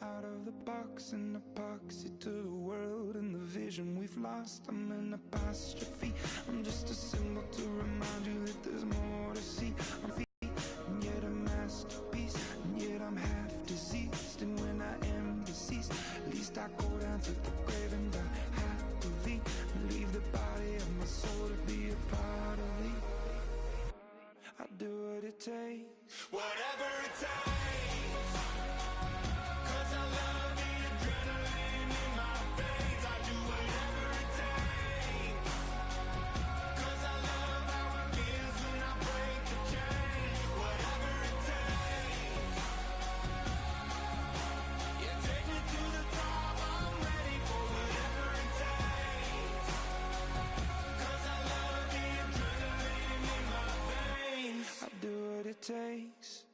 Out of the box, an epoxy to the world and the vision we've lost. I'm an apostrophe. I'm just a symbol to remind you that there's more to see. I'm feet, and yet a masterpiece, and yet I'm half diseased. And when I am deceased, at least I go down to the grave and die happily, and leave the body of my soul to be a part of me. I do what it takes, whatever it takes. Takes.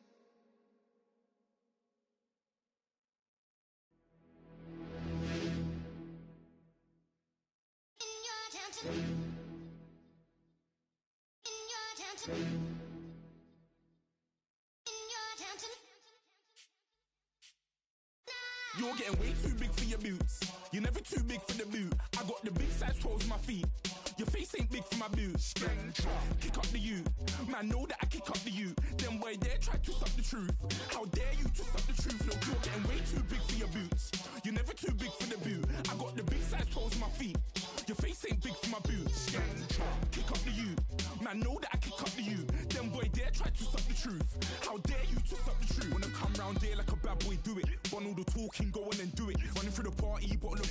You're getting way too big for your boots. You're never too big for the boot. I got the big size toes on my feet. Your face ain't big for my boots. Kick up the you. Man, know that I kick up the you. Them boy there try to suck the truth. How dare you to suck the truth? Look, you're getting way too big for your boots. You're never too big for the boot. I got the big size toes on my feet. Your face ain't big for my boots. Kick up the you. Man, know that I kick up the you. Them boy there try to suck the truth. How dare you to suck the truth? Wanna come round there like a bad boy, do it. Want all the talking, go on and do it. Running through the party, bottle up.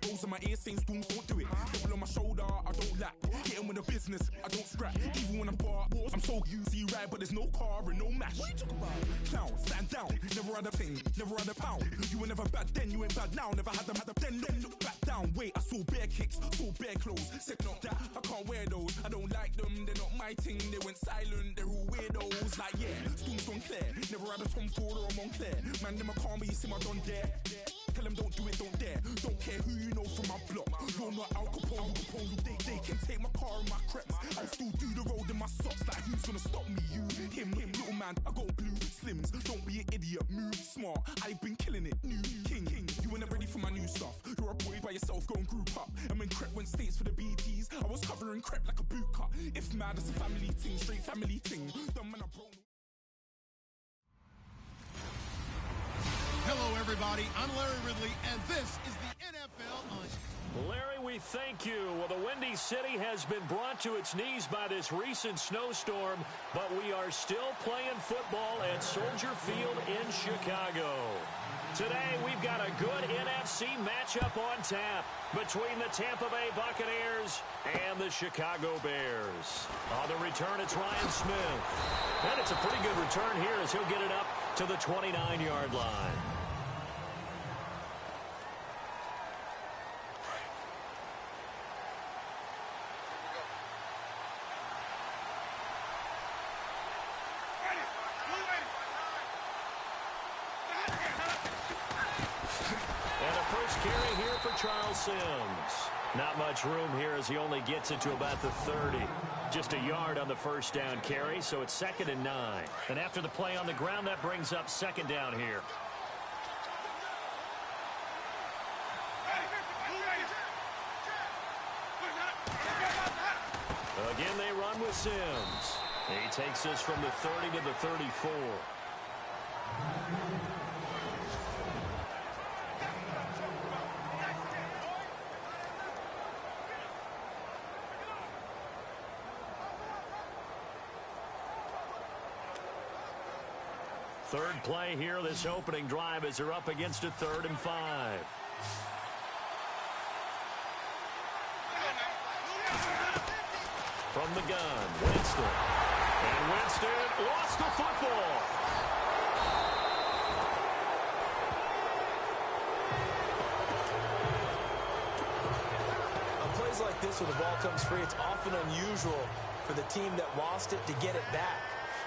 Rolls on my ear saying storms, don't do it. Double on my shoulder, I don't lack. Hitting with the business, I don't scrap. Even when I'm far, I'm so easy ride, but there's no car and no match. What you talking about? Clown, stand down. Never had a thing, never had a pound. You were never bad then, you ain't bad now. Never had them, then look back down. Wait, I saw bare kicks, saw bare clothes. Said not that, I can't wear those. I don't like them, they're not my thing. They went silent, they're all weirdos. Like yeah, storms gone clear. Never had a Tom Ford or a Montclair. Man, them I can't be, you see my done there. Tell them don't do it, don't dare. Don't care who you know from my block. You're not Al Capone, they can take my car and my creps. I'll still do the road in my socks. Like who's gonna stop me? You, him, little man. I got blue slims. Don't be an idiot, move smart. I've been killing it, new king. You were never ready for my new stuff. You're a boy by yourself, go and group up. And when Crep went states for the BTs, I was covering Crep like a boot cut. If mad, it's a family thing, straight family thing. Dumb man, I bro. Hello, everybody. I'm Larry Ridley, and this is the NFL on... Larry, we thank you. Well, the Windy City has been brought to its knees by this recent snowstorm, but we are still playing football at Soldier Field in Chicago. Today, we've got a good NFC matchup on tap between the Tampa Bay Buccaneers and the Chicago Bears. On the return, it's Ryan Smith. And it's a pretty good return here as he'll get it up to the 29-yard line. Charles Sims. Not much room here as he only gets it to about the 30. Just a yard on the first down carry, so it's 2nd and 9. And after the play on the ground, that brings up 2nd down here. Again, they run with Sims. He takes this from the 30 to the 34. Third play here, this opening drive, as they're up against a 3rd and 5. From the gun, Winston. And Winston lost the football. On plays like this where the ball comes free, it's often unusual for the team that lost it to get it back.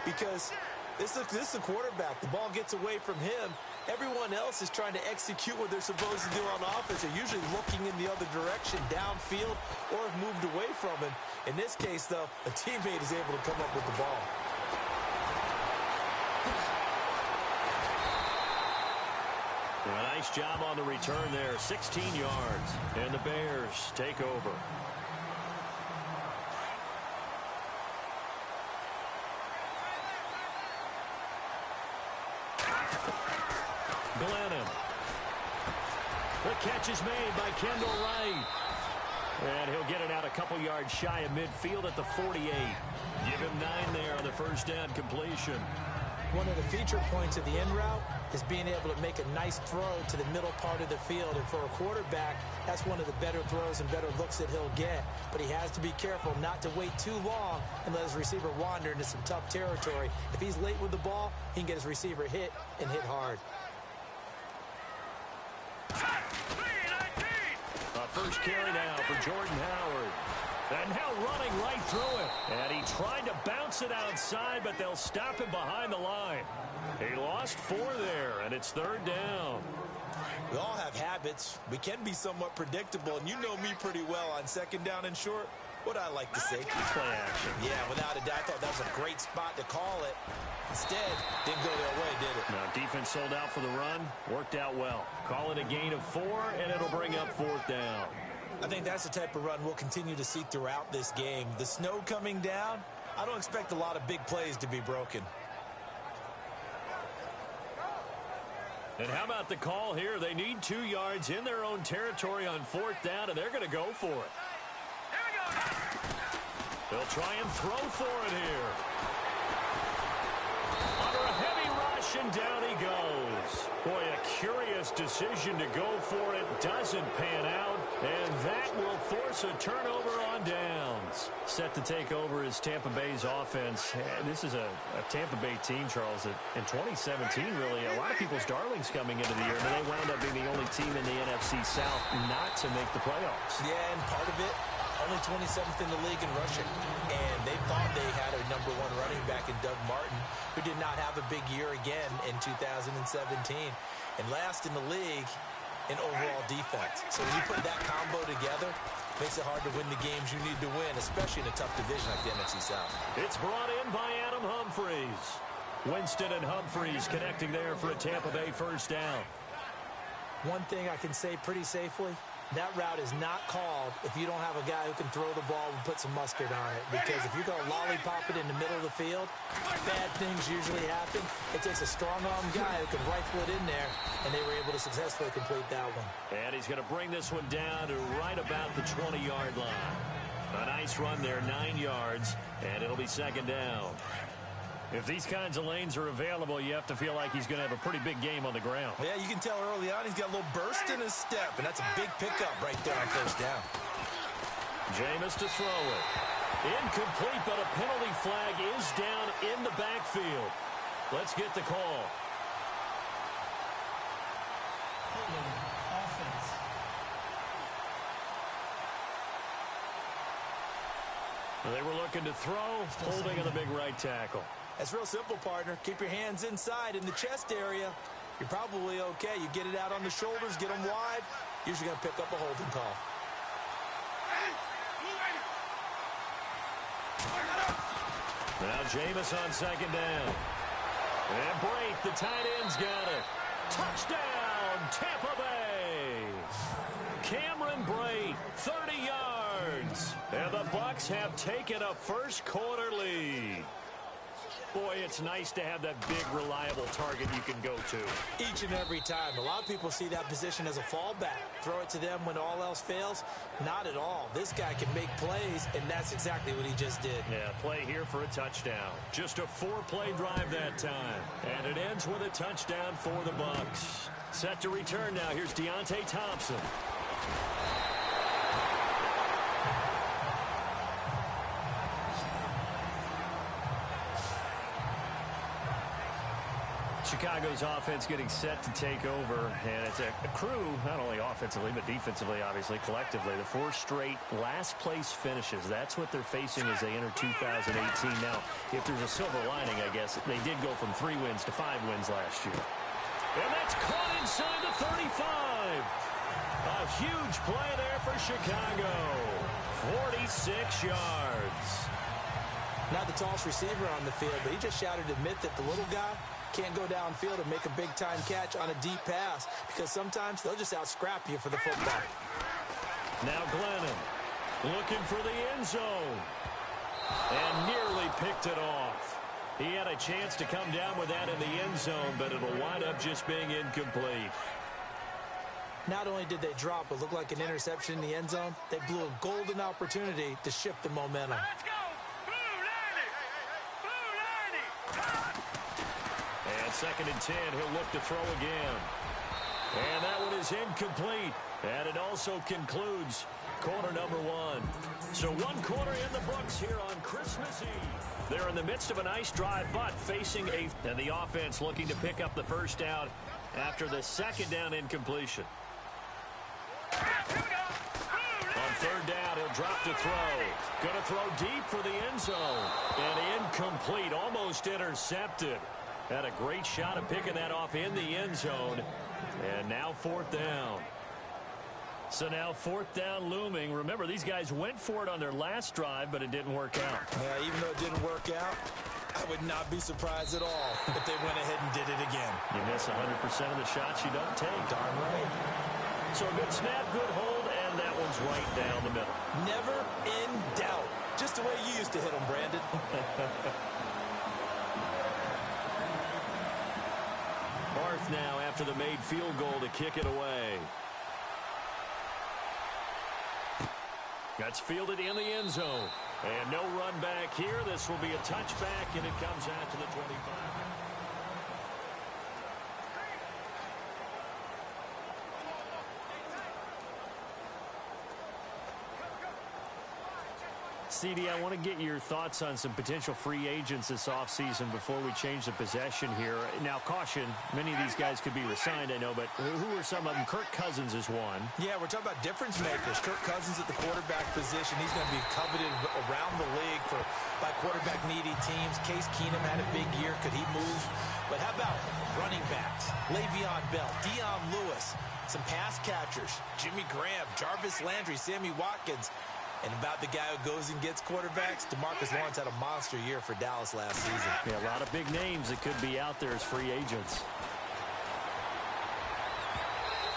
Because this is the quarterback. The ball gets away from him. Everyone else is trying to execute what they're supposed to do on offense. They're usually looking in the other direction, downfield, or have moved away from him. In this case, though, a teammate is able to come up with the ball. Nice job on the return there. 16 yards. And the Bears take over. Glennon. The catch is made by Kendall Wright. And he'll get it out a couple yards shy of midfield at the 48. Give him 9 there on the first down completion. One of the feature points of the end route is being able to make a nice throw to the middle part of the field. And for a quarterback, that's one of the better throws and better looks that he'll get. But he has to be careful not to wait too long and let his receiver wander into some tough territory. If he's late with the ball, he can get his receiver hit and hit hard. First carry now for Jordan Howard. And now running right through it. And he tried to bounce it outside, but they'll stop him behind the line. He lost 4 there, and it's 3rd down. We all have habits. We can be somewhat predictable, and you know me pretty well on 2nd down and short. What I like to say? Play action. Yeah, without a doubt, I thought that was a great spot to call it. Instead, didn't go their way, did it? Now, defense sold out for the run. Worked out well. Call it a gain of 4, and it'll bring up 4th down. I think that's the type of run we'll continue to see throughout this game. The snow coming down, I don't expect a lot of big plays to be broken. And how about the call here? They need 2 yards in their own territory on 4th down, and they're going to go for it. They'll try and throw for it here. Under a heavy rush, and down he goes. Boy, a curious decision to go for it. Doesn't pan out, and that will force a turnover on downs. Set to take over is Tampa Bay's offense. This is a Tampa Bay team, Charles, that in 2017, really, a lot of people's darlings coming into the year, and they wound up being the only team in the NFC South not to make the playoffs. Yeah, and part of it, only 27th in the league in rushing. And they thought they had a #1 running back in Doug Martin, who did not have a big year again in 2017. And last in the league in overall defense. So when you put that combo together, it makes it hard to win the games you need to win, especially in a tough division like the NFC South. It's brought in by Adam Humphries. Winston and Humphries connecting there for a Tampa Bay first down. One thing I can say pretty safely, that route is not called if you don't have a guy who can throw the ball and put some mustard on it. Because if you're going to lollipop it in the middle of the field, bad things usually happen. It takes a strong-arm guy who can rifle it in there, and they were able to successfully complete that one. And he's going to bring this one down to right about the 20-yard line. A nice run there, 9 yards, and it'll be 2nd down. If these kinds of lanes are available, you have to feel like he's going to have a pretty big game on the ground. Yeah, you can tell early on he's got a little burst in his step, and that's a big pickup right there on 1st down. Jameis to throw it. Incomplete, but a penalty flag is down in the backfield. Let's get the call. They were looking to throw, holding on the big right tackle. That's real simple, partner. Keep your hands inside in the chest area. You're probably okay. You get it out on the shoulders, get them wide. Usually going to pick up a holding call. Now Jameis on 2nd down. And Brate, the tight end's got it. Touchdown, Tampa Bay. Cameron Brate, 30 yards. And the Bucs have taken a first-quarter lead. Boy, it's nice to have that big, reliable target you can go to. Each and every time. A lot of people see that position as a fallback. Throw it to them when all else fails. Not at all. This guy can make plays, and that's exactly what he just did. Yeah, play here for a touchdown. Just a 4-play drive that time. And it ends with a touchdown for the Bucs. Set to return now. Here's Deontay Thompson. Chicago's offense getting set to take over, and it's a crew, not only offensively, but defensively, obviously, collectively. The 4 straight last-place finishes. That's what they're facing as they enter 2018. Now, if there's a silver lining, I guess, they did go from 3 wins to 5 wins last year. And that's caught inside the 35. A huge play there for Chicago. 46 yards. Not the tallest receiver on the field, but he just shouted to admit that the little guy can't go downfield and make a big-time catch on a deep pass because sometimes they'll just out-scrap you for the football. Now Glennon looking for the end zone and nearly picked it off. He had a chance to come down with that in the end zone, but it'll wind up just being incomplete. Not only did they drop what looked like an interception in the end zone, they blew a golden opportunity to shift the momentum. Let's go! Blue 90! And 2nd and 10, he'll look to throw again. And that one is incomplete. And it also concludes quarter number 1. So 1 quarter in the books here on Christmas Eve. They're in the midst of a nice drive, but facing and the offense looking to pick up the first down after the 2nd down incompletion. On 3rd down, he'll drop to throw. Going to throw deep for the end zone. And incomplete, almost intercepted. Had a great shot at picking that off in the end zone. And now 4th down. So now 4th down looming. Remember, these guys went for it on their last drive, but it didn't work out. Yeah, even though it didn't work out, I would not be surprised at all if they went ahead and did it again. You miss 100% of the shots you don't take. Darn right. So a good snap, good hold, and that one's right down the middle. Never in doubt. Just the way you used to hit them, Brandon. Barth now after the made field goal to kick it away. That's fielded in the end zone. And no run back here. This will be a touchback, and it comes out to the 25. CD, I want to get your thoughts on some potential free agents this offseason before we change the possession here. Now, caution, many of these guys could be resigned, I know, but who are some of them? Kirk Cousins is one. Yeah, we're talking about difference makers. Kirk Cousins at the quarterback position. He's going to be coveted around the league by quarterback-needy teams. Case Keenum had a big year. Could he move? But how about running backs? Le'Veon Bell, Dion Lewis, some pass catchers, Jimmy Graham, Jarvis Landry, Sammy Watkins. And about the guy who goes and gets quarterbacks, DeMarcus Lawrence had a monster year for Dallas last season. Yeah, a lot of big names that could be out there as free agents.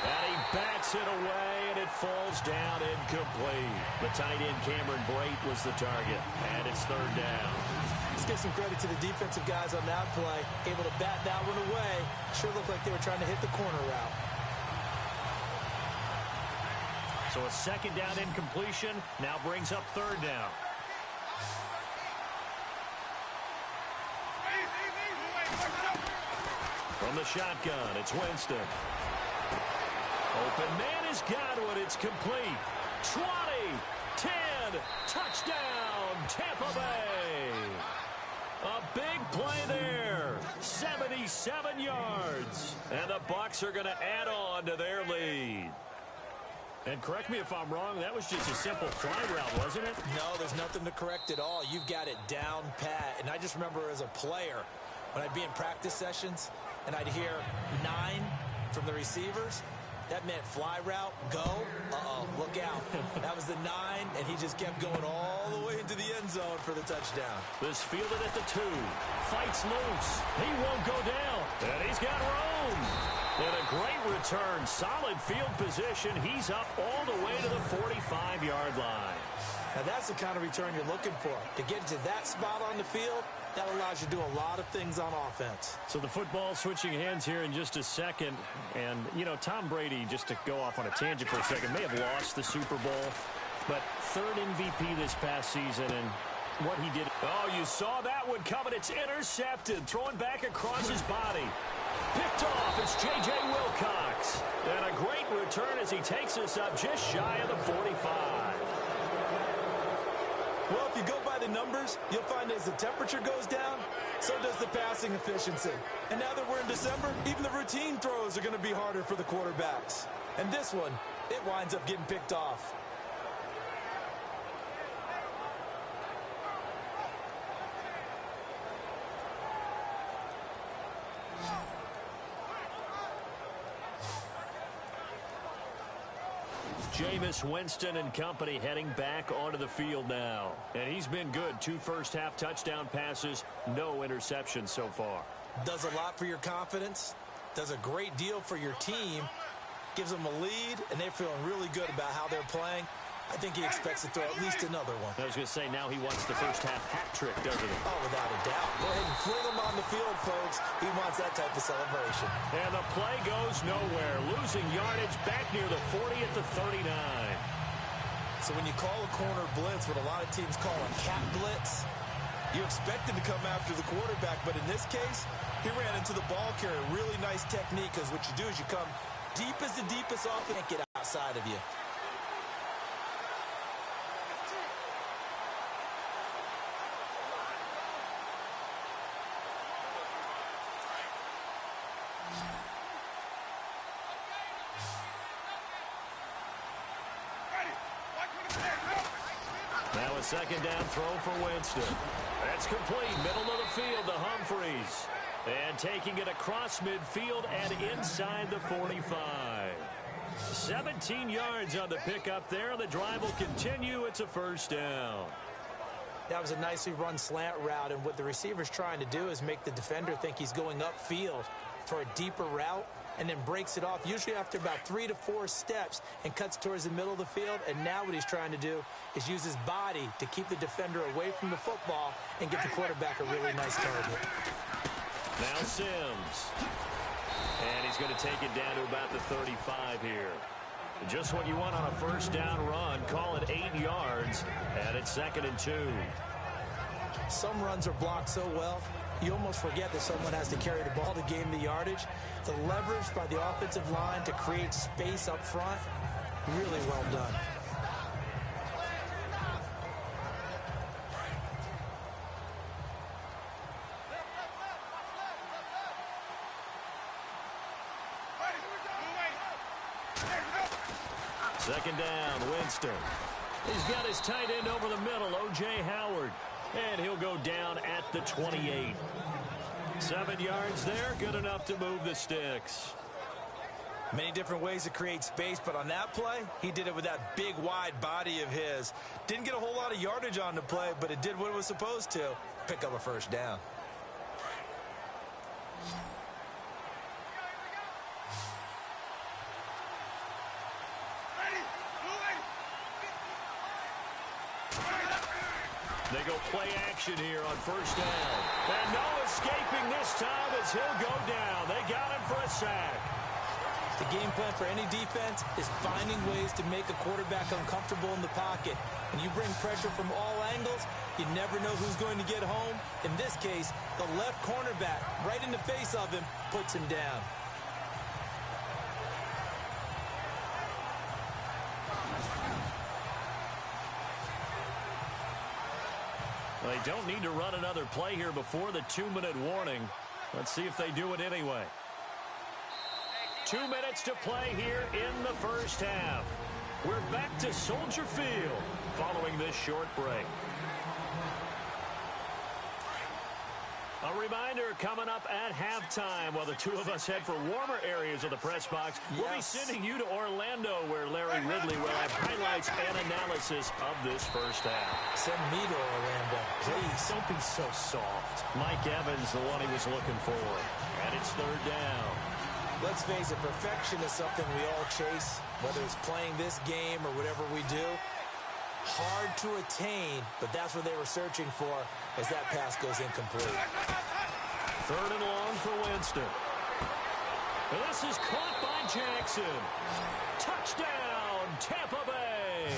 And he bats it away, and it falls down incomplete. The tight end, Cameron Brate, was the target. And it's 3rd down. Let's give some credit to the defensive guys on that play. Able to bat that one away. Sure looked like they were trying to hit the corner route. So a 2nd down incompletion now brings up 3rd down. From the shotgun, it's Winston. Open man has got one. It's complete. 20, 10, touchdown, Tampa Bay. A big play there. 77 yards. And the Bucs are going to add on to their lead. And correct me if I'm wrong, that was just a simple fly route, wasn't it? No, there's nothing to correct at all. You've got it down pat. And I just remember as a player, when I'd be in practice sessions, and I'd hear 9 from the receivers, that meant fly route, go, look out. That was the 9, and he just kept going all the way into the end zone for the touchdown. This fielded at the 2. Fights loose. He won't go down. And he's got room. And a great return. Solid field position. He's up all the way to the 45-yard line. Now that's the kind of return you're looking for. To get to that spot on the field, that allows you to do a lot of things on offense. So the football switching hands here in just a second. And, you know, Tom Brady, just to go off on a tangent for a second, may have lost the Super Bowl. But 3rd MVP this past season, and what he did. Oh, you saw that one coming. It's intercepted. Throwing back across his body. Picked off. It's J.J. Wilcox. And a great return as he takes us up just shy of the 45. Well, if you go by the numbers, you'll find as the temperature goes down, so does the passing efficiency. And now that we're in December, even the routine throws are going to be harder for the quarterbacks. And this one, it winds up getting picked off. Jameis Winston and company heading back onto the field now. And he's been good. 2 first-half touchdown passes, no interceptions so far. Does a lot for your confidence, does a great deal for your team, gives them a lead, and they're feeling really good about how they're playing. I think he expects to throw at least another one. I was going to say, now he wants the first half hat trick, doesn't he? Oh, without a doubt. Go ahead and fling him on the field, folks. He wants that type of celebration. And the play goes nowhere. Losing yardage back near the 40 at the 39. So when you call a corner blitz, what a lot of teams call a cat blitz, you expect him to come after the quarterback. But in this case, he ran into the ball carrier. Really nice technique, because what you do is you come deep as the deepest offense can't get outside of you. Now a second down throw for Winston. That's complete. Middle of the field to Humphries. And taking it across midfield and inside the 45. 17 yards on the pickup there. The drive will continue. It's a first down. That was a nicely run slant route, and what the receiver's trying to do is make the defender think he's going upfield for a deeper route, and then breaks it off, usually after about 3 to 4 steps, and cuts towards the middle of the field. And now what he's trying to do is use his body to keep the defender away from the football and give the quarterback a really nice target. Now Sims. And he's going to take it down to about the 35 here. Just what you want on a first down run. Call it 8 yards, and it's 2nd and 2. Some runs are blocked so well, you almost forget that someone has to carry the ball to gain the yardage. The leverage by the offensive line to create space up front, really well done. Second down, Winston. He's got his tight end over the middle, O.J. Howard. And he'll go down at the 28. 7 yards there, good enough to move the sticks. Many different ways to create space, but on that play, he did it with that big, wide body of his. Didn't get a whole lot of yardage on the play, but it did what it was supposed to. Pick up a first down. They go play action here on first down. And no escaping this time as he'll go down. They got him for a sack. The game plan for any defense is finding ways to make a quarterback uncomfortable in the pocket. When you bring pressure from all angles, you never know who's going to get home. In this case, the left cornerback, right in the face of him, puts him down. They don't need to run another play here before the 2-minute warning. Let's see if they do it anyway. 2 minutes to play here in the first half. We're back to Soldier Field following this short break. A reminder coming up at halftime while the two of us head for warmer areas of the press box. We'll be sending you to Orlando where Larry Ridley will have highlights and analysis of this first half. Send me to Orlando, please. Don't be so soft. Mike Evans, the one he was looking for. And it's third down. Let's face it, perfection is something we all chase, whether it's playing this game or whatever we do. Hard to attain, but that's what they were searching for as that pass goes incomplete. Third and long for Winston. And this is caught by Jackson. Touchdown, Tampa Bay.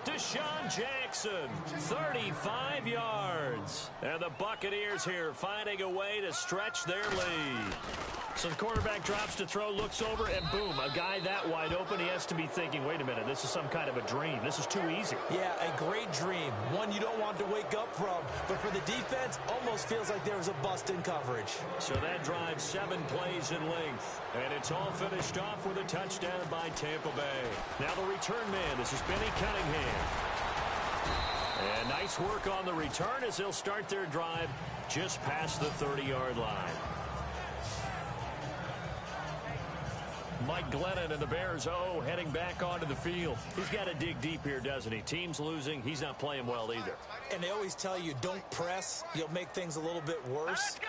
Deshaun Jackson, 35 yards. And the Buccaneers here finding a way to stretch their lead. So the quarterback drops to throw, looks over, and boom, a guy that wide open, he has to be thinking, wait a minute, this is some kind of a dream. This is too easy. Yeah, a great dream. One you don't want to wake up from. But for the defense, almost feels like there was a bust in coverage. So that drives 7 plays in length. And it's all finished off with a touchdown by Tampa Bay. Now the return man, this is Benny Cunningham. And nice work on the return as they'll start their drive just past the 30-yard line. Mike Glennon and the Bears, heading back onto the field. He's got to dig deep here, doesn't he? Team's losing. He's not playing well either. And they always tell you, don't press. You'll make things a little bit worse.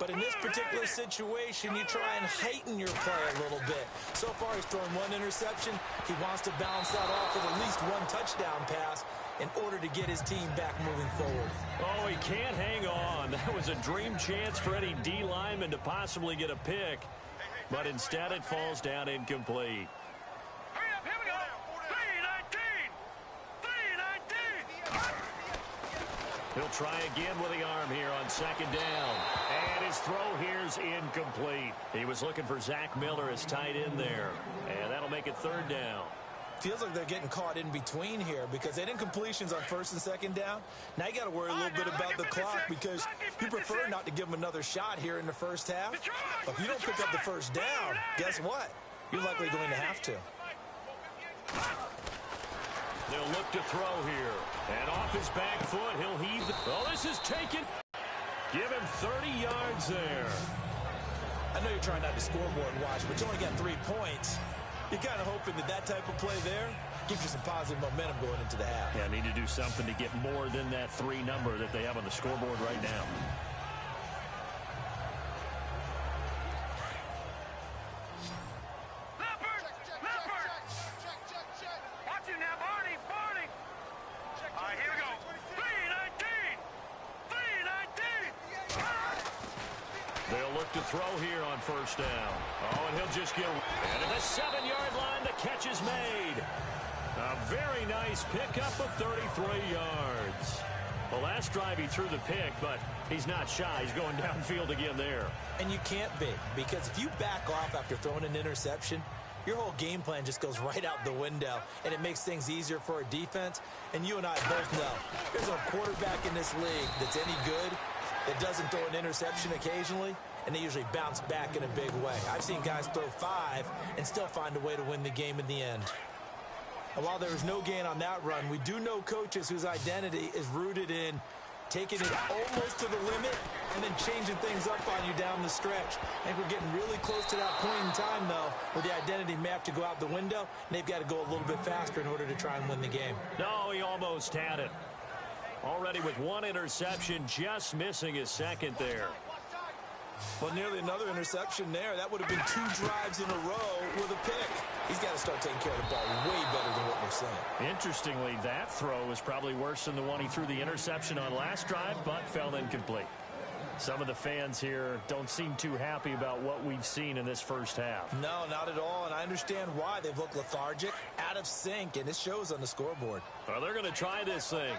But in this particular situation, you try and heighten your play a little bit. So far, he's thrown one interception. He wants to balance that off with at least one touchdown pass in order to get his team back moving forward. Oh, he can't hang on. That was a dream chance for any D lineman to possibly get a pick. But instead, it falls down incomplete. Hurry up, here we go. 3-19. He'll try again with the arm here on second down. And his throw here's incomplete. He was looking for Zach Miller as tight end there. And that'll make it third down. Feels like they're getting caught in between here because they didn't incompletions on first and second down. Now you got to worry a little bit about the clock because you prefer not to give them another shot here in the first half. But if you don't pick up the first down, guess what? You're likely going to have to. They'll look to throw here. And off his back foot, he'll heave. Oh, this is taken. Give him 30 yards there. I know you're trying not to scoreboard watch, but you only got 3 points. You're kind of hoping that type of play there gives you some positive momentum going into the half. Yeah, need to do something to get more than that 3 number that they have on the scoreboard right now. Leopard! Leopard! Watch it now, Barney! Barney! All right, here we go. 3-19! They'll look to throw here on first down. Oh, and he'll just get... And at the 7-yard line, the catch is made. A very nice pickup of 33 yards. Well, last drive he threw the pick, but he's not shy. He's going downfield again there. And you can't be, because if you back off after throwing an interception, your whole game plan just goes right out the window, and it makes things easier for a defense. And you and I both know there's a quarterback in this league that's any good that doesn't throw an interception occasionally, and they usually bounce back in a big way. I've seen guys throw 5 and still find a way to win the game in the end. And while there was no gain on that run, we do know coaches whose identity is rooted in taking it almost to the limit and then changing things up on you down the stretch. I think we're getting really close to that point in time, though, where the identity may have to go out the window, and they've got to go a little bit faster in order to try and win the game. No, he almost had it. Already with 1 interception, just missing his second there. Well, nearly another interception there. That would have been 2 drives in a row with a pick. He's got to start taking care of the ball way better than what we're seeing. Interestingly, that throw was probably worse than the one he threw the interception on last drive, but fell incomplete. Some of the fans here don't seem too happy about what we've seen in this first half. No, not at all, and I understand why. They've looked lethargic, out of sync, and it shows on the scoreboard. Well, they're going to try this thing.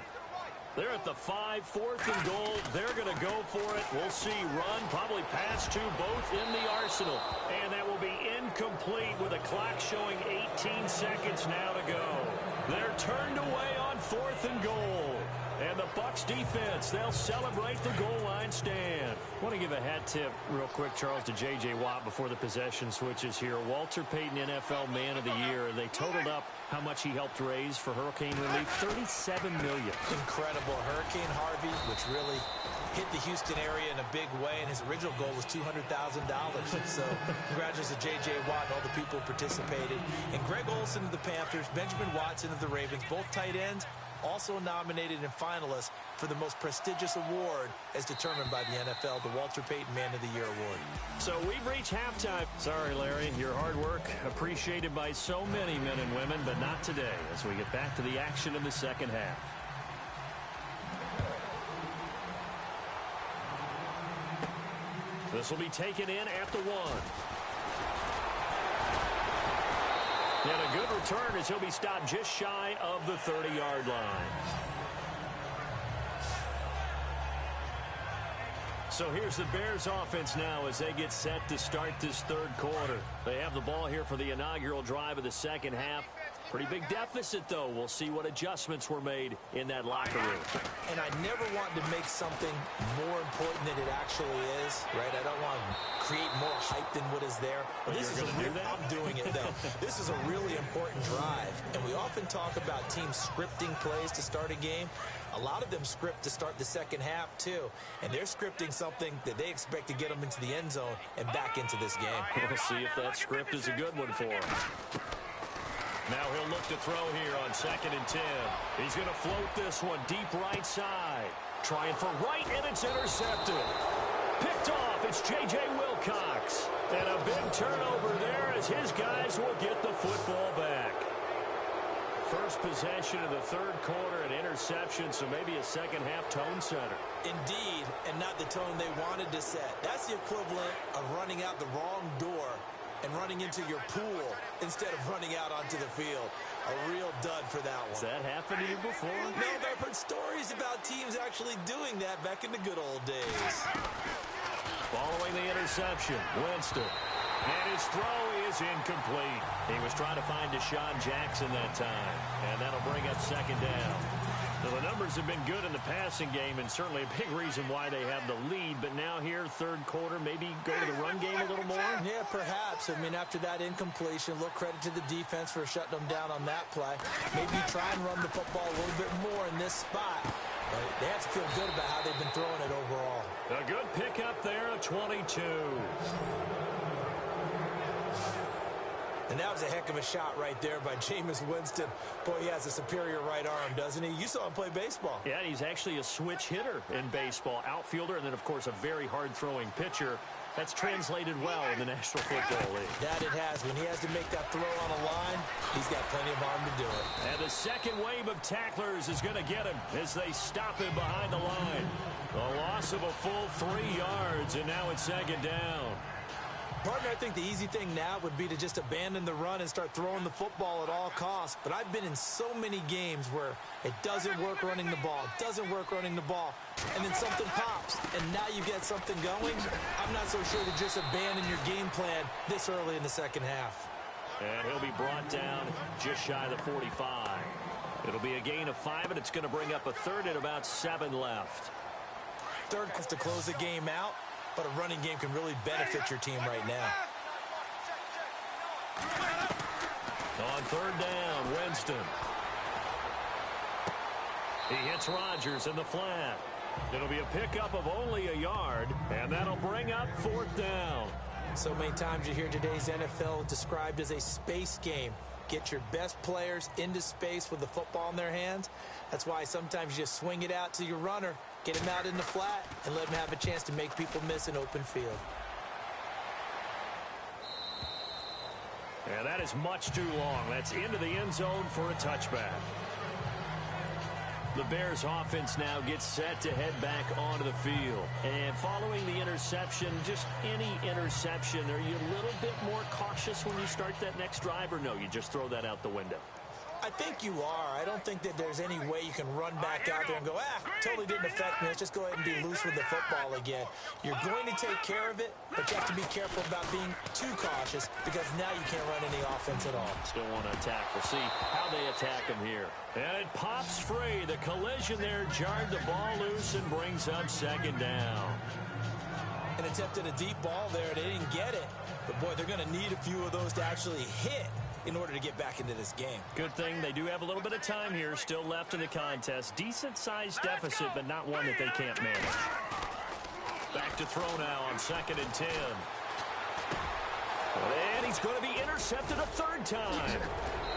They're at the 5, 4th and goal. They're going to go for it. We'll see run, probably pass to both in the arsenal. And that will be incomplete with a clock showing 18 seconds now to go. They're turned away on 4th and goal. And the Bucs defense, they'll celebrate the goal line stand. I want to give a hat tip real quick, Charles, to J.J. Watt before the possession switches here. Walter Payton, NFL Man of the Year. They totaled up how much he helped raise for hurricane relief, $37 million. Incredible. Hurricane Harvey, which really hit the Houston area in a big way, and his original goal was $200,000. So congratulations to J.J. Watt and all the people who participated. And Greg Olsen of the Panthers, Benjamin Watson of the Ravens, both tight ends, also nominated and finalists for the most prestigious award as determined by the NFL, the Walter Payton Man of the Year Award. So we've reached halftime. Sorry, Larry, your hard work appreciated by so many men and women, but not today as we get back to the action in the second half. This will be taken in at the 1. And a good return as he'll be stopped just shy of the 30-yard line. So here's the Bears offense now as they get set to start this third quarter. They have the ball here for the inaugural drive of the second half. Pretty big deficit, though. We'll see what adjustments were made in that locker room. And I never want to make something more important than it actually is, right? I don't want to create more hype than what is there. But this is I'm doing it, though. This is a really important drive. And we often talk about teams scripting plays to start a game. A lot of them script to start the second half, too. And they're scripting something that they expect to get them into the end zone and back into this game. We'll see if that script is a good one for them. Now he'll look to throw here on 2nd and 10. He's going to float this one deep right side. Trying for right, and it's intercepted. Picked off It's J.J. Wilcox. And a big turnover there as his guys will get the football back. First possession of the third quarter, an interception, so maybe a second-half tone setter. Indeed, and not the tone they wanted to set. That's the equivalent of running out the wrong door and running into your pool instead of running out onto the field. A real dud for that one. Has that happened to you before? No, but I've heard stories about teams actually doing that back in the good old days. Following the interception, Winston. And his throw is incomplete. He was trying to find Deshaun Jackson that time. And that'll bring up second down. Now, the numbers have been good in the passing game, and certainly a big reason why they have the lead. But now here, third quarter, maybe go to the run game a little more? Yeah, perhaps. I mean, after that incompletion, a little credit to the defense for shutting them down on that play. Maybe try and run the football a little bit more in this spot. But they have to feel good about how they've been throwing it overall. A good pickup there of 22. And that was a heck of a shot right there by Jameis Winston. Boy, he has a superior right arm, doesn't he? You saw him play baseball. Yeah, he's actually a switch hitter in baseball. Outfielder, and then, of course, a very hard-throwing pitcher. That's translated well in the National Football League. That it has. When he has to make that throw on a line, he's got plenty of arm to do it. And the second wave of tacklers is going to get him as they stop him behind the line. A loss of a full 3 yards, and now it's second down. Partner, I think the easy thing now would be to just abandon the run and start throwing the football at all costs. But I've been in so many games where it doesn't work running the ball, and then something pops, and now you get something going. I'm not so sure to just abandon your game plan this early in the second half. And he'll be brought down just shy of the 45. It'll be a gain of 5, and it's going to bring up a third and about 7 left. Third has to close the game out. But a running game can really benefit your team right now. On third down, Winston. He hits Rodgers in the flat. It'll be a pickup of only a yard, and that'll bring up fourth down. So many times you hear today's NFL described as a space game. Get your best players into space with the football in their hands. That's why sometimes you just swing it out to your runner, get him out in the flat, and let him have a chance to make people miss an open field. And that is much too long. That's into the end zone for a touchback. The Bears offense now gets set to head back onto the field. And following the interception, just any interception, are you a little bit more cautious when you start that next drive, or no, you just throw that out the window? I think you are. I don't think that there's any way you can run back out there and go, totally didn't affect me. Let's just go ahead and be loose with the football again. You're going to take care of it, but you have to be careful about being too cautious because now you can't run any offense at all. Still want to attack. We'll see how they attack him here. And it pops free. The collision there jarred the ball loose and brings up second down. An attempt at a deep ball there. They didn't get it. But, boy, they're going to need a few of those to actually hit in order to get back into this game. Good thing they do have a little bit of time here still left in the contest. Decent-sized deficit, but not one that they can't manage. Back to throw now on 2nd and 10. And he's going to be intercepted a third time.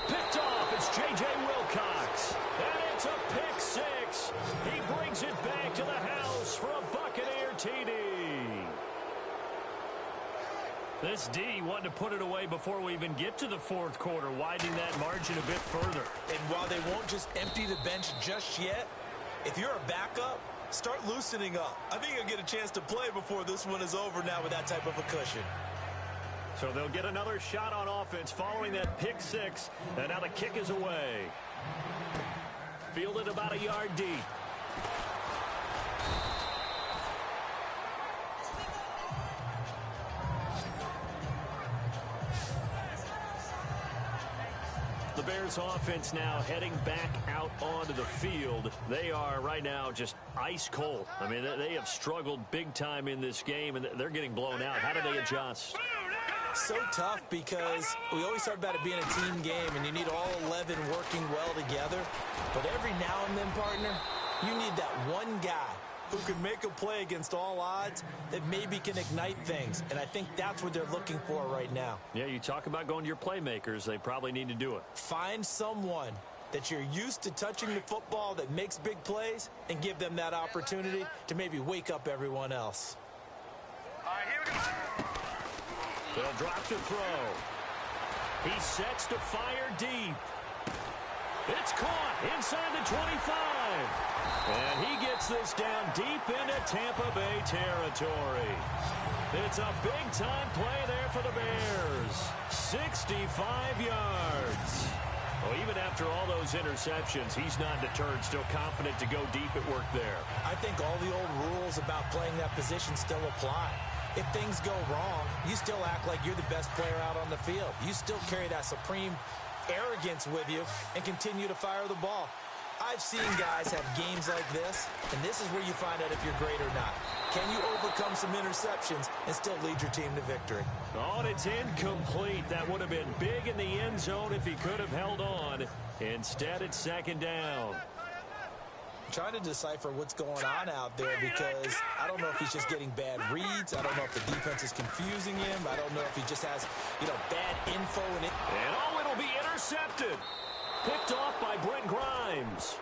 Picked off. It's J.J. Wilcox. And it's a pick 6. He brings it back to the house for a Buccaneer TD. This D wanted to put it away before we even get to the fourth quarter, widening that margin a bit further. And while they won't just empty the bench just yet, if you're a backup, start loosening up. I think you'll get a chance to play before this one is over now with that type of a cushion. So they'll get another shot on offense following that pick 6, and now the kick is away. Fielded about a yard deep. The Bears offense now heading back out onto the field. They are right now just ice cold. I mean, they have struggled big time in this game, and they're getting blown out. How do they adjust? So tough because we always talk about it being a team game, and you need all 11 working well together. But every now and then, partner, you need that one guy who can make a play against all odds that maybe can ignite things. And I think that's what they're looking for right now. Yeah, you talk about going to your playmakers. They probably need to do it. Find someone that you're used to touching the football that makes big plays and give them that opportunity to maybe wake up everyone else. All right, They'll drop to throw. He sets to fire deep. It's caught inside the 25. And he gets this down deep into Tampa Bay territory. It's a big-time play there for the Bears. 65 yards. Well, even after all those interceptions, he's not deterred, still confident to go deep at work there. I think all the old rules about playing that position still apply. If things go wrong, you still act like you're the best player out on the field. You still carry that supreme arrogance with you and continue to fire the ball. I've seen guys have games like this, and this is where you find out if you're great or not. Can you overcome some interceptions and still lead your team to victory? Oh, and it's incomplete. That would have been big in the end zone if he could have held on. Instead, it's second down. I'm trying to decipher what's going on out there because I don't know if he's just getting bad reads. I don't know if the defense is confusing him. I don't know if he just has, bad info. And it'll be intercepted. Picked off by Brent Grimes.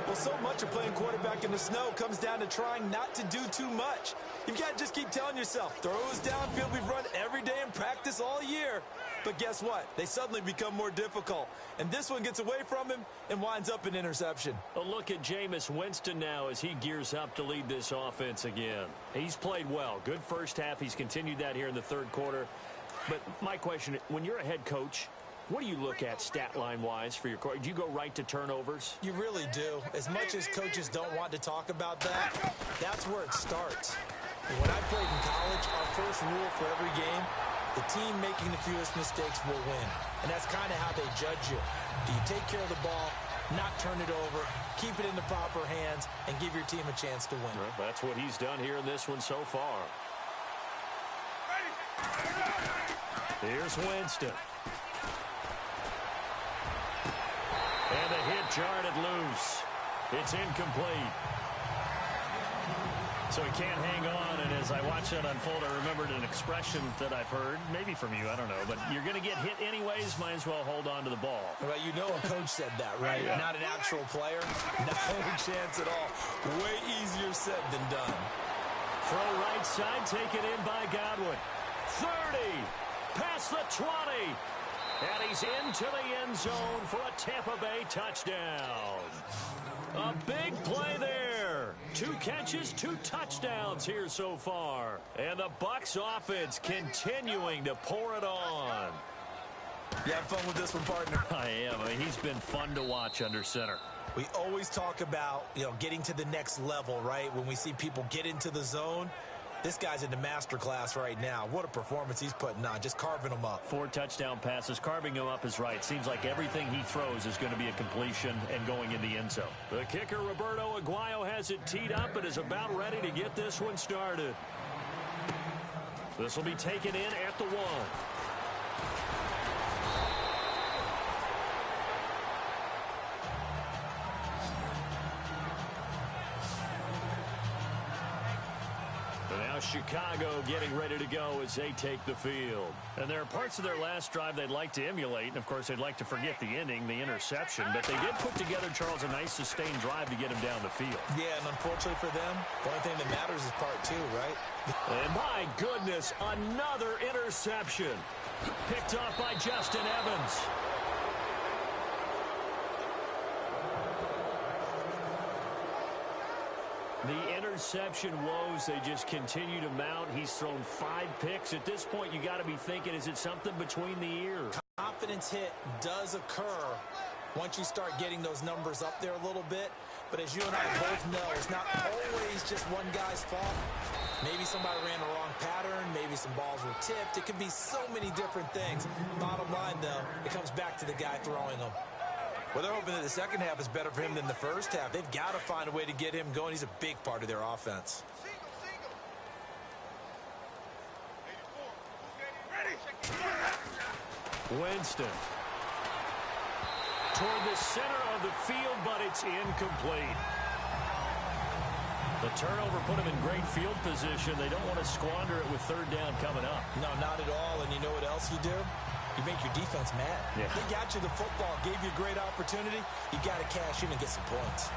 Well, so much of playing quarterback in the snow comes down to trying not to do too much. You've got to just keep telling yourself, throws downfield we've run every day in practice all year. But guess what? They suddenly become more difficult. And this one gets away from him and winds up an interception. A look at Jameis Winston now as he gears up to lead this offense again. He's played well. Good first half. He's continued that here in the third quarter. But my question, when you're a head coach, what do you look at stat line-wise for your coach? Do you go right to turnovers? You really do. As much as coaches don't want to talk about that, that's where it starts. When I played in college, our first rule for every game, the team making the fewest mistakes will win. And that's kind of how they judge you. Do you take care of the ball, not turn it over, keep it in the proper hands, and give your team a chance to win? Well, that's what he's done here in this one so far. Here's Winston. And the hit jarred it loose. It's incomplete. So he can't hang on, and as I watch that unfold, I remembered an expression that I've heard, maybe from you, I don't know, but you're going to get hit anyways, might as well hold on to the ball. Well, a coach said that, right? Yeah. Not an actual player. No chance at all. Way easier said than done. Throw right side, taken in by Godwin. 30, past the 20, and he's into the end zone for a Tampa Bay touchdown. A big play there. 2 catches, 2 touchdowns here so far. And the Bucs offense continuing to pour it on. You have fun with this one, partner? I am. I mean, he's been fun to watch under center. We always talk about, getting to the next level, right? When we see people get into the zone. This guy's in the master class right now. What a performance he's putting on, just carving them up. 4 touchdown passes. Carving him up is right. Seems like everything he throws is going to be a completion and going in the end zone. The kicker, Roberto Aguayo, has it teed up and is about ready to get this one started. This will be taken in at the 1. Chicago getting ready to go as they take the field. And there are parts of their last drive they'd like to emulate, and of course they'd like to forget the ending, the interception, but they did put together, Charles, a nice sustained drive to get him down the field. Yeah, and unfortunately for them, the only thing that matters is part 2, right? And my goodness, another interception. Picked off by Justin Evans. The interception woes, they just continue to mount. He's thrown 5 picks. At this point, you got to be thinking, is it something between the ears? Confidence hit does occur once you start getting those numbers up there a little bit. But as you and I both know, it's not always just one guy's fault. Maybe somebody ran the wrong pattern. Maybe some balls were tipped. It could be so many different things. Bottom line, though, it comes back to the guy throwing them. Well, they're hoping that the second half is better for him than the first half. They've got to find a way to get him going. He's a big part of their offense. Winston. Toward the center of the field, but it's incomplete. The turnover put him in great field position. They don't want to squander it with third down coming up. No, not at all. And you know what else you do? You make your defense mad. Yeah. They got you the football, gave you a great opportunity. You got to cash in and get some points.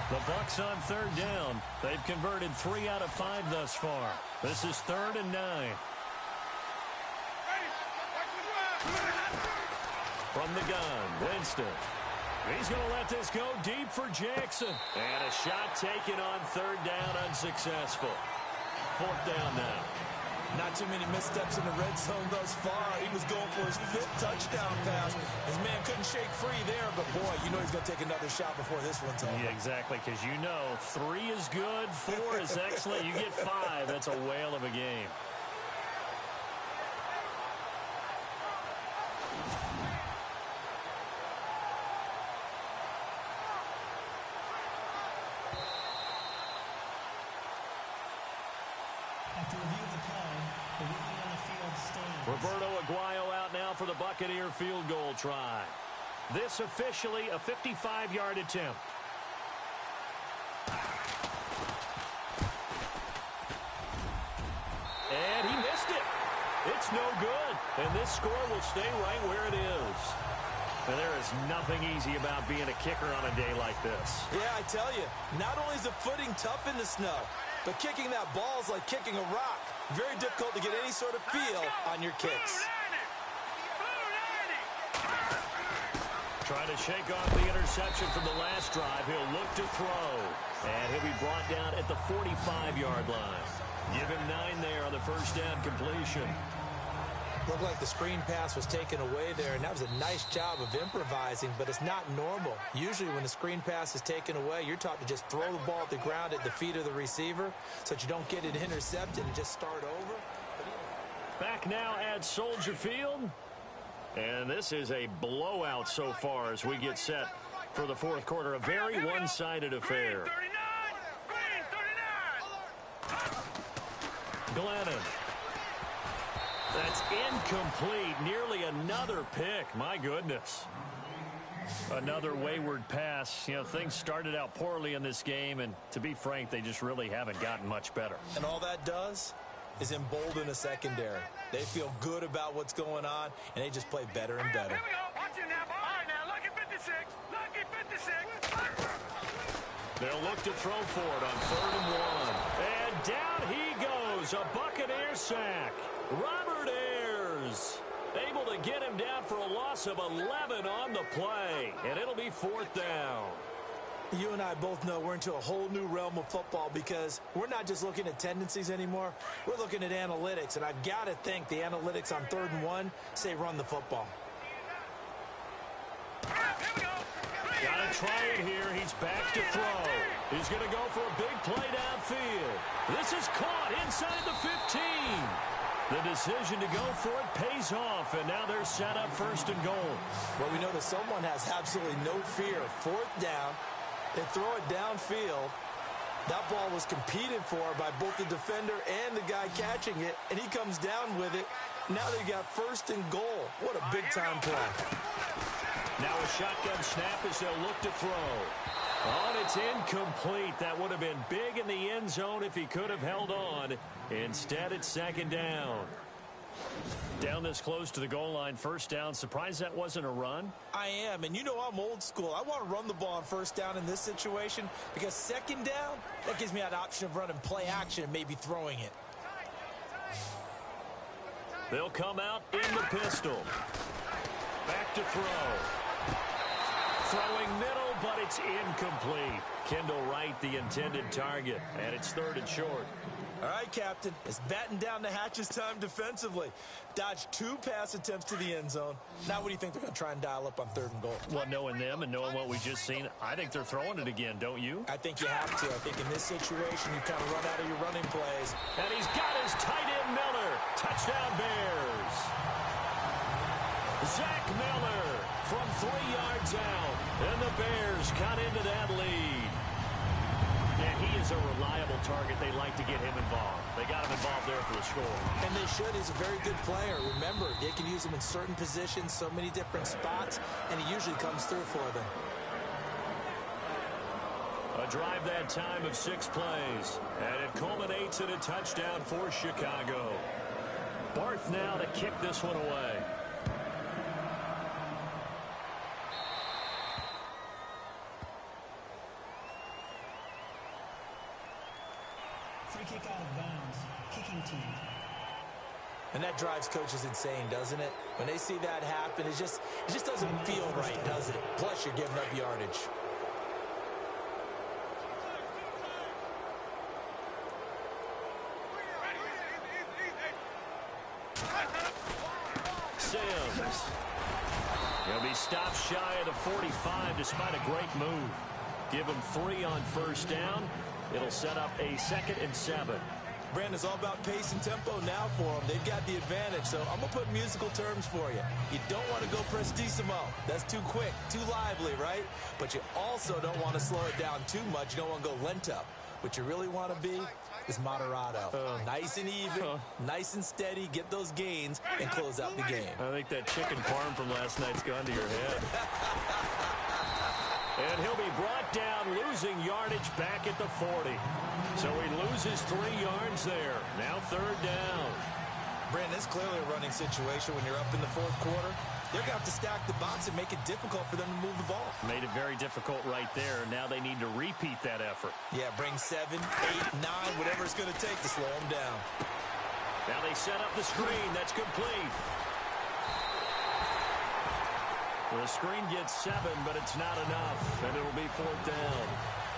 The Bucs on third down. They've converted 3 out of 5 thus far. This is 3rd and 9. From the gun, Winston. He's going to let this go deep for Jackson. And a shot taken on 3rd down, unsuccessful. 4th down now. Not too many missteps in the red zone thus far. He was going for his 5th touchdown pass. His man couldn't shake free there, but boy, you know he's going to take another shot before this one's over. Yeah, exactly, because you know 3 is good, 4 is excellent. You get 5, that's a whale of a game. After review of the play, the ruling on the field stands. Roberto Aguayo out now for the Buccaneer field goal try. This officially a 55-yard attempt. And he missed it. It's no good. And this score will stay right where it is. And there is nothing easy about being a kicker on a day like this. Yeah, I tell you, not only is the footing tough in the snow, but kicking that ball is like kicking a rock. Very difficult to get any sort of feel on your kicks. Trying to shake off the interception from the last drive. He'll look to throw. And he'll be brought down at the 45-yard line. Give him 9 there on the first down completion. Looked like the screen pass was taken away there, and that was a nice job of improvising, but it's not normal. Usually when the screen pass is taken away, you're taught to just throw the ball at the ground at the feet of the receiver so that you don't get it intercepted and just start over. Back now at Soldier Field. And this is a blowout so far as we get set for the 4th quarter. A very one-sided affair. Glennon. That's incomplete. Nearly another pick. My goodness. Another wayward pass. You know, things started out poorly in this game, and to be frank, they just really haven't gotten much better. And all that does is embolden a secondary. They feel good about what's going on, and they just play better and better. Here we go. Watch it now, boy. All right, now, lucky 56. Lucky 56. They'll look to throw for it on 3rd and 1. And down he goes. A Buccaneer sack. Robert Ayers able to get him down for a loss of 11 on the play. And it'll be 4th down. You and I both know we're into a whole new realm of football because we're not just looking at tendencies anymore. We're looking at analytics, and I've got to think the analytics on 3rd and 1 say run the football. Got to try it here. He's back to throw. He's going to go for a big play downfield. This is caught inside the 15. The decision to go for it pays off, and now they're set up 1st and goal. Well, we know that someone has absolutely no fear. 4th down. They throw it downfield. That ball was competed for by both the defender and the guy catching it, and he comes down with it. Now they got 1st and goal. What a big-time play. Now a shotgun snap as they'll look to throw. Oh, and it's incomplete. That would have been big in the end zone if he could have held on. Instead, it's 2nd down. Down this close to the goal line, 1st down. Surprised that wasn't a run? I am, and you know I'm old school. I want to run the ball on 1st down in this situation because 2nd down, that gives me that option of running play action and maybe throwing it. They'll come out in the pistol. Back to throw. Throwing middle, but it's incomplete. Kendall Wright, the intended target, and it's 3rd and short. All right, Captain. It's batten down the hatches time defensively. Dodged 2 pass attempts to the end zone. Now what do you think they're going to try and dial up on 3rd and goal? Well, knowing them and knowing what we just seen, I think they're throwing it again, don't you? I think you have to. I think in this situation, you kind of run out of your running plays. And he's got his tight end Miller. Touchdown Bears. Zach Miller from 3 yards out. And the Bears cut into that lead. And he is a reliable target. They like to get him involved. They got him involved there for the score. And they should. He's a very good player. Remember, they can use him in certain positions, so many different spots, and he usually comes through for them. A drive that time of 6 plays. And it culminates in a touchdown for Chicago. Barth now to kick this one away. Free kick out of bounds. Kicking team. And that drives coaches insane, doesn't it? When they see that happen, it just doesn't feel right, does it? Plus, you're giving up yardage. Sims. He'll be stopped shy of the 45 despite a great move. Give him 3 on first down. It'll set up a 2nd and 7. Brandon, it's all about pace and tempo now for them. They've got the advantage, so I'm going to put musical terms for you. You don't want to go prestissimo. That's too quick, too lively, right? But you also don't want to slow it down too much. You don't want to go lento. What you really want to be is moderato. Nice and even, nice and steady, get those gains, and close out the game. I think that chicken parm from last night's gone to your head. And he'll be brought down, losing yardage back at the 40. So he loses 3 yards there. Now 3rd down. Brandon, it's clearly a running situation when you're up in the 4th quarter. They're going to have to stack the box and make it difficult for them to move the ball. Made it very difficult right there. Now they need to repeat that effort. Yeah, bring 7, 8, 9, whatever it's going to take to slow them down. Now they set up the screen. That's complete. The screen gets 7, but it's not enough, and it'll be 4th down.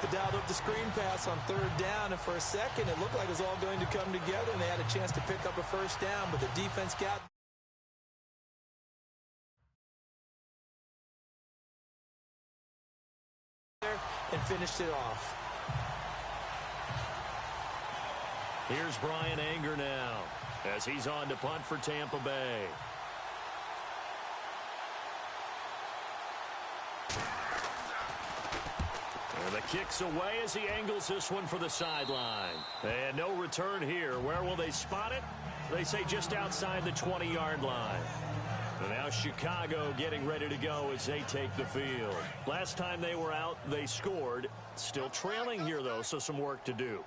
They dialed up the screen pass on 3rd down, and for a second, it looked like it was all going to come together, and they had a chance to pick up a first down, but the defense got there and finished it off. Here's Brian Anger now, as he's on to punt for Tampa Bay. And the kick's away as he angles this one for the sideline. And no return here. Where will they spot it? They say just outside the 20-yard line. And now Chicago getting ready to go as they take the field. Last time they were out, they scored. Still trailing here, though, so some work to do.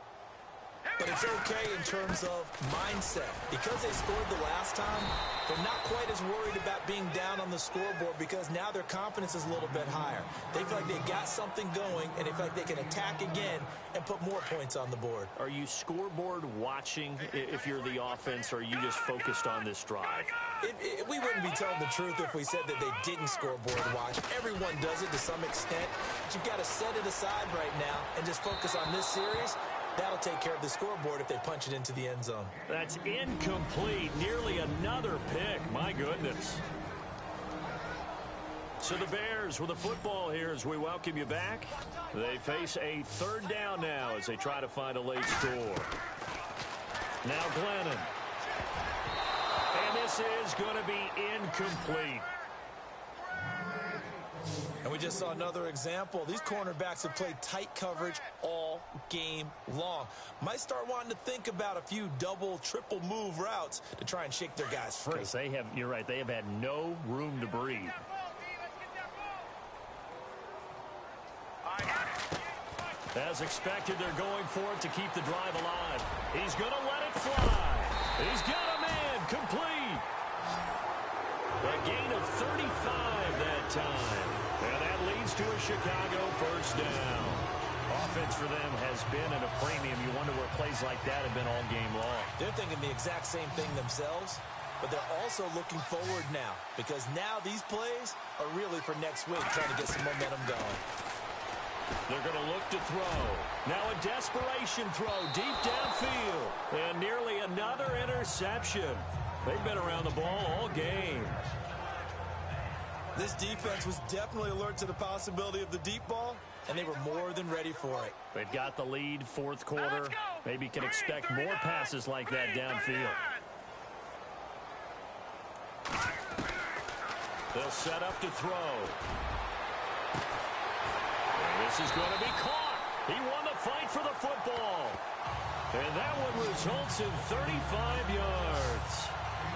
But it's okay in terms of mindset. Because they scored the last time, they're not quite as worried about being down on the scoreboard because now their confidence is a little bit higher. They feel like they got something going, and they feel like they can attack again and put more points on the board. Are you scoreboard watching if you're the offense, or are you just focused on this drive? We wouldn't be telling the truth if we said that they didn't scoreboard watch. Everyone does it to some extent. But you've got to set it aside right now and just focus on this series. That'll take care of the scoreboard if they punch it into the end zone. That's incomplete. Nearly another pick. My goodness. So the Bears with the football here as we welcome you back. They face a 3rd down now as they try to find a late score. Now Glennon. And this is going to be incomplete. And we just saw another example. These cornerbacks have played tight coverage all game long. Might start wanting to think about a few double, triple move routes to try and shake their guys free. Because they have, you're right, they have had no room to breathe. As expected, they're going for it to keep the drive alive. He's going to let it fly. He's got a man complete. A gain of 35 that time. And that leads to a Chicago first down. Offense for them has been at a premium. You wonder where plays like that have been all game long. They're thinking the exact same thing themselves, but they're also looking forward now because now these plays are really for next week, trying to get some momentum going. They're going to look to throw. Now a desperation throw deep downfield. And nearly another interception. They've been around the ball all game. This defense was definitely alert to the possibility of the deep ball, and they were more than ready for it. They've got the lead, 4th quarter. Maybe can expect more passes like that downfield. They'll set up to throw. And this is going to be caught. He won the fight for the football. And that one results in 35 yards.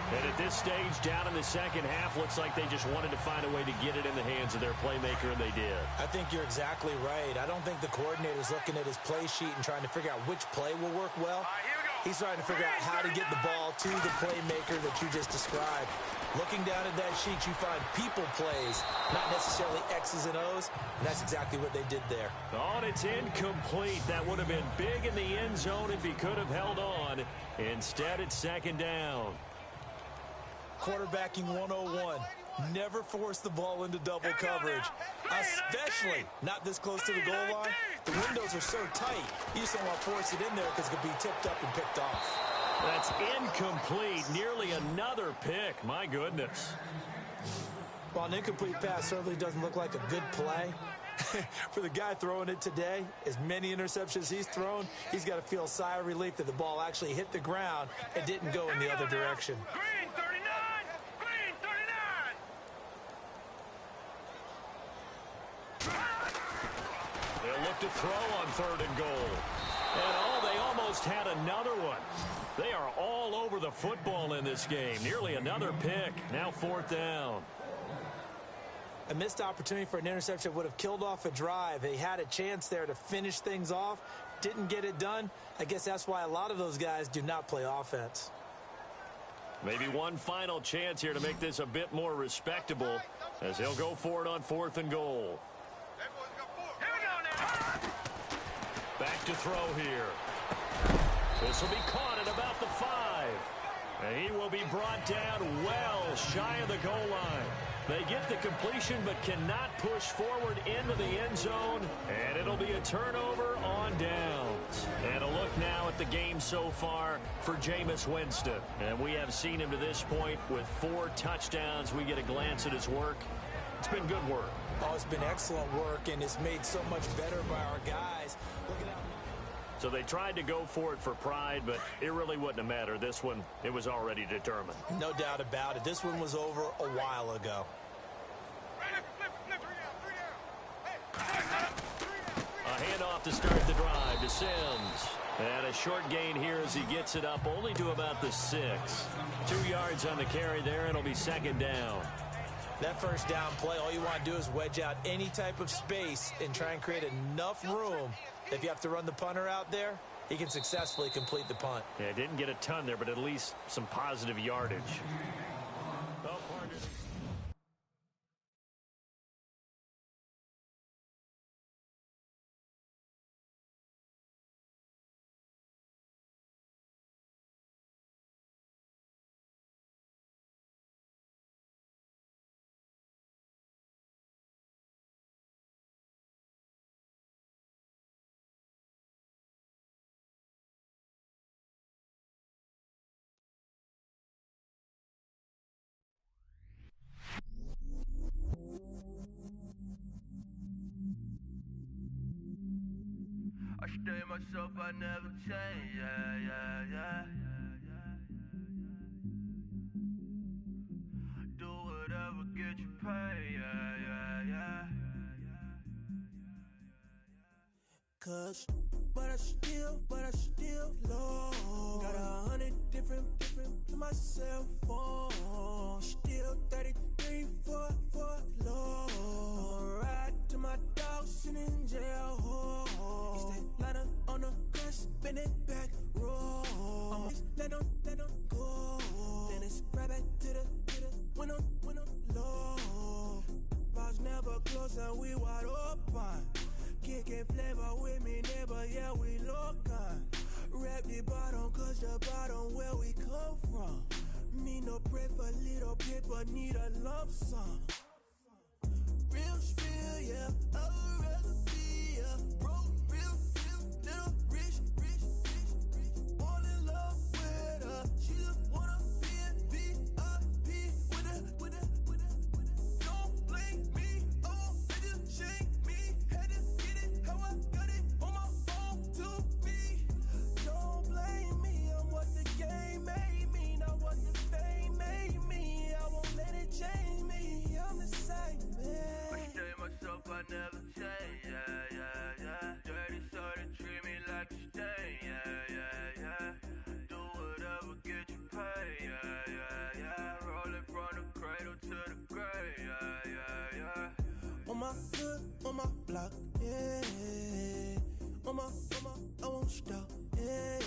And at this stage, down in the second half, looks like they just wanted to find a way to get it in the hands of their playmaker, and they did. I think you're exactly right. I don't think the coordinator's looking at his play sheet and trying to figure out which play will work well. He's trying to figure out how to get the ball to the playmaker that you just described. Looking down at that sheet, you find people plays, not necessarily X's and O's, and that's exactly what they did there. Oh, and it's incomplete. That would have been big in the end zone if he could have held on. Instead, it's second down. Quarterbacking 101. Never force the ball into double coverage, especially not this close to the goal line. The windows are so tight, you just don't want to force it in there because it could be tipped up and picked off. That's incomplete. Nearly another pick. My goodness. While an incomplete pass certainly doesn't look like a good play, for the guy throwing it today, as many interceptions he's thrown, he's got to feel a sigh of relief that the ball actually hit the ground and didn't go in the other direction. Green 39! Green 39! They'll look to throw on 3rd and goal. And they almost had another one. They are all over the football in this game. Nearly another pick. Now 4th down. A missed opportunity for an interception would have killed off a drive. They had a chance there to finish things off. Didn't get it done. I guess that's why a lot of those guys do not play offense. Maybe one final chance here to make this a bit more respectable as they'll go for it on 4th and goal. Here we go now! Back to throw here. This will be caught at about the 5. And he will be brought down well shy of the goal line. They get the completion but cannot push forward into the end zone. And it'll be a turnover on downs. And a look now at the game so far for Jameis Winston. And we have seen him to this point with 4 touchdowns. We get a glance at his work. It's been good work. Oh, it's been excellent work, and it's made so much better by our guys. Look at how. So they tried to go for it for pride, but it really wouldn't have mattered. This one, it was already determined. No doubt about it. This one was over a while ago. A handoff to start the drive to Sims. And a short gain here as he gets it up only to about the 6. 2 yards on the carry there, and it'll be 2nd down. That first down play, all you want to do is wedge out any type of space and try and create enough room. If you have to run the punter out there, he can successfully complete the punt. Yeah, didn't get a ton there, but at least some positive yardage. I stay myself, I never change, yeah. Do whatever, get you paid, yeah. Cause, but I still low. Got 100 different to my cell phone. Still 33 for low. I'ma ride to my dog sitting in jail. It's that ladder on the grass, spin it back, roll. I'ma let them go. Then it's right back to the when I'm low. Bars never close and we wide open. Kicking flavor with me, neighbor, yeah, we local. Rap the bottom, cause the bottom where we come from. Me no pray for little paper, need a lump sum. Real spill, yeah, a recipe, yeah. Broke, real, little rich. All in love with her. She just wanna be in VIP with it. Don't blame me, oh, they just shake me. Had to get it, how I got it on my phone to be. Don't blame me, I'm what the game made me, not what the fame made me. I won't let it change me, I'm the same man. I stay myself, I never change, yeah. Dirty, so they treat me like a stain, yeah. Do whatever, get you paid, yeah. Rolling from the cradle to the grave, yeah. On my hood, on my block, yeah. On my, I won't stop, yeah.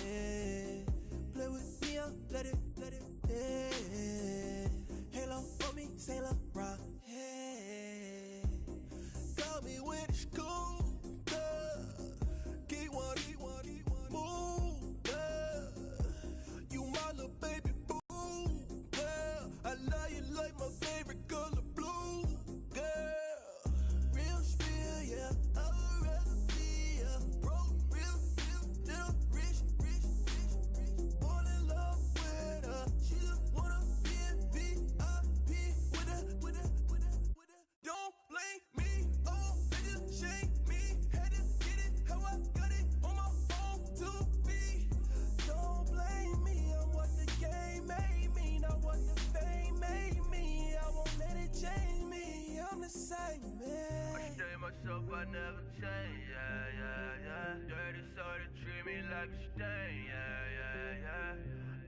hope I never change, yeah, yeah, yeah. Dirty soda, treat me like a stain, yeah, yeah, yeah.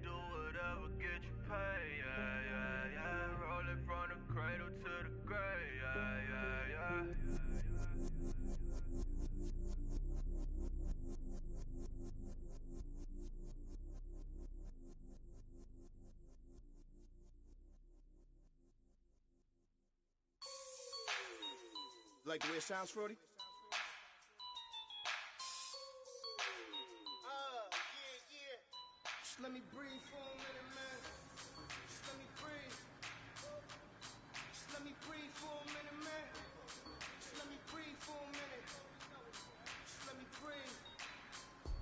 Do whatever, get you paid, yeah, yeah, yeah. Rolling from the cradle to the grave, yeah, yeah, yeah. Like the way it sounds, Frody? Yeah. Just let me breathe for a minute, man. Just let me breathe. Just let me breathe for a minute, man. Just let me breathe for a minute. Just let me breathe.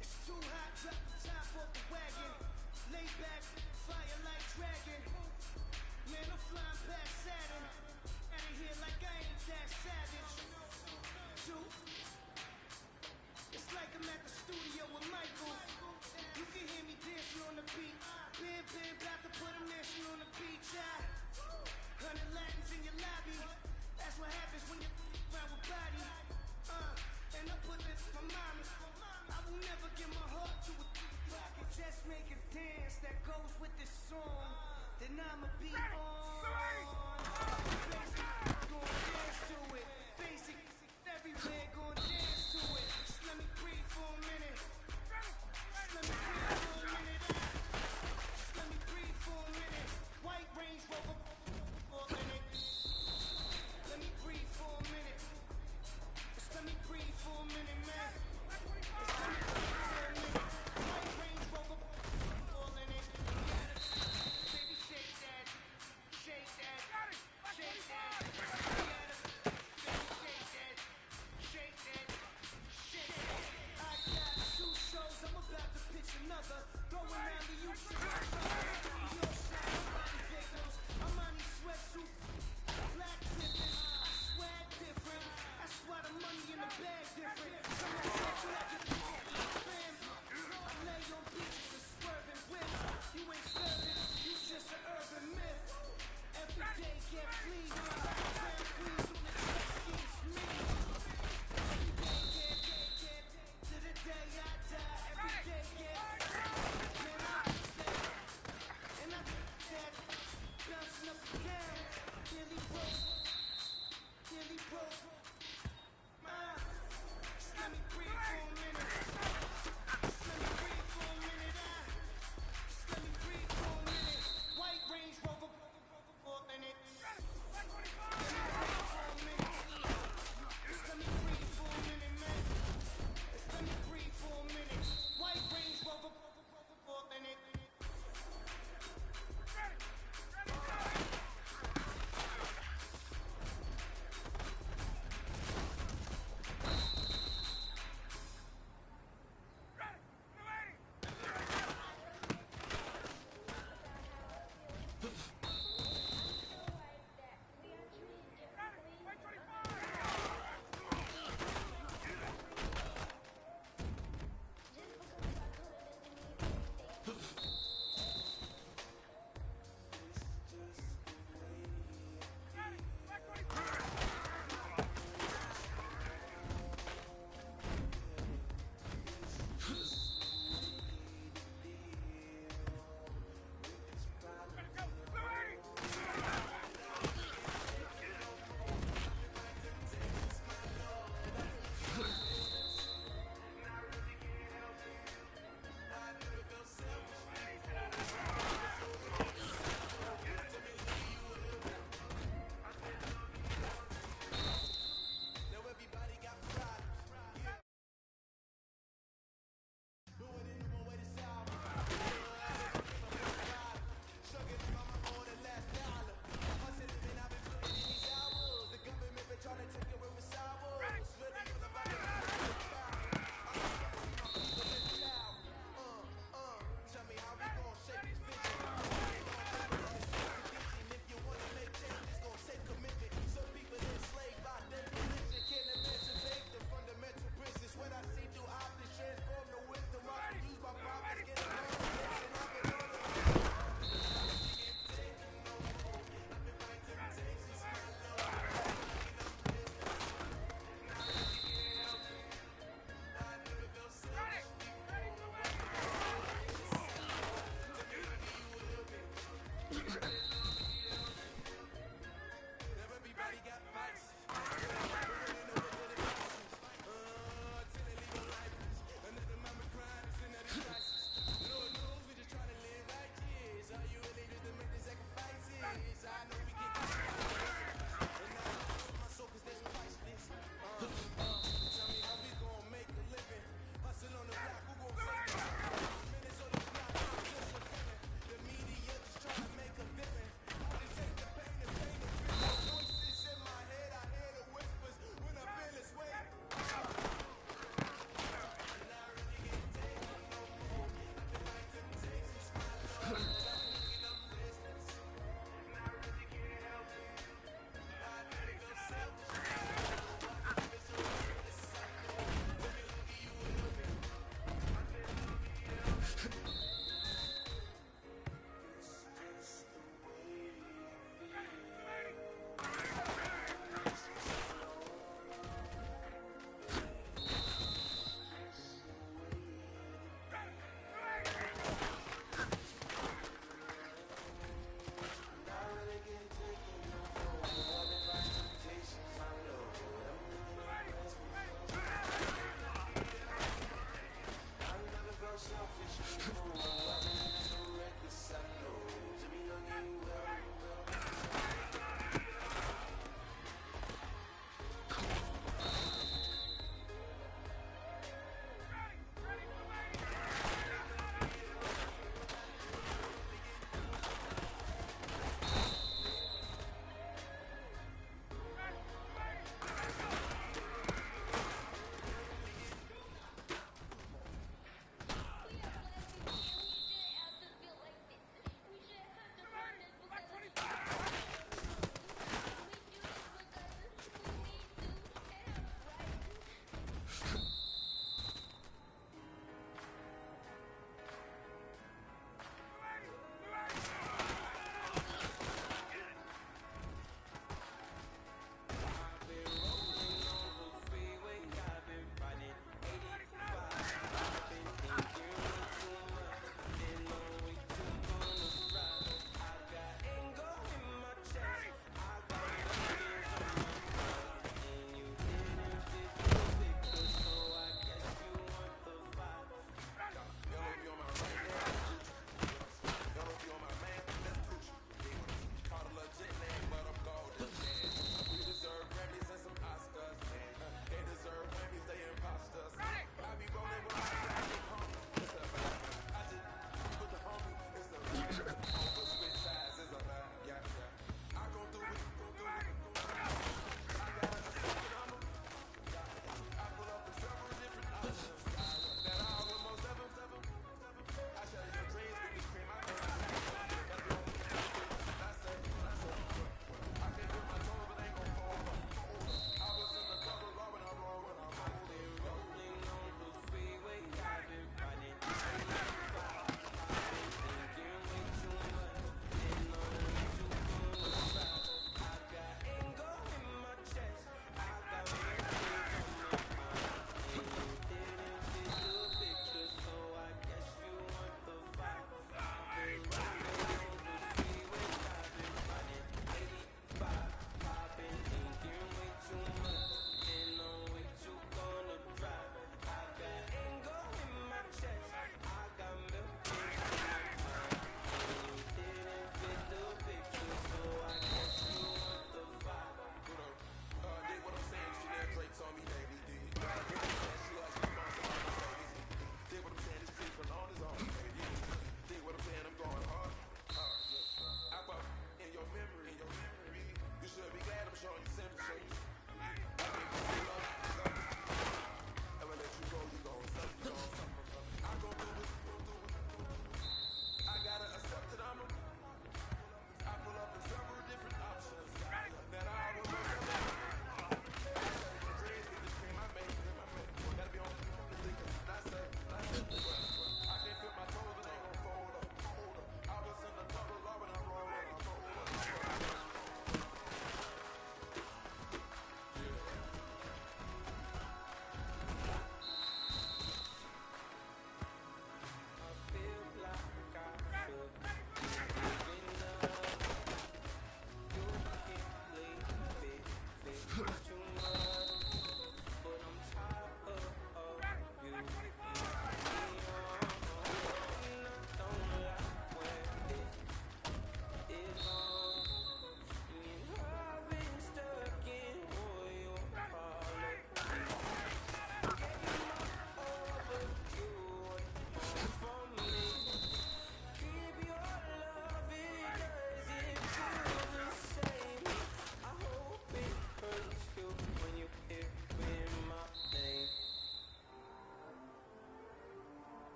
It's too hot, drop the top off the wagon. Lay back, fire like dragon. Man, I'm flying past Saturn. Out of here like I ain't that savage. Dude, it's like I'm at the studio with Michael. You can hear me dancing on the beat. Bam, about to put a mansion on the beach. 100 Latins in your lobby. That's what happens when you around with body. And I put this in my mommy. I will never give my heart to a I can just make a dance that goes with this song. Then I'ma be on. Basic, gonna dance to it. Basic, everywhere gonna dance to it. Just let me breathe for a minute. Just let me breathe for a minute. Just let me breathe for a minute. White Range Rover for a minute. Let me breathe for a minute. Just let me breathe for a minute, man. Just let me breathe for a minute. White Range Rover for a minute. Baby, shake that. Shake that. Shake that. Shake that. Shake that. I got 2 shows, I'm about to pitch another. Throwing down the youth.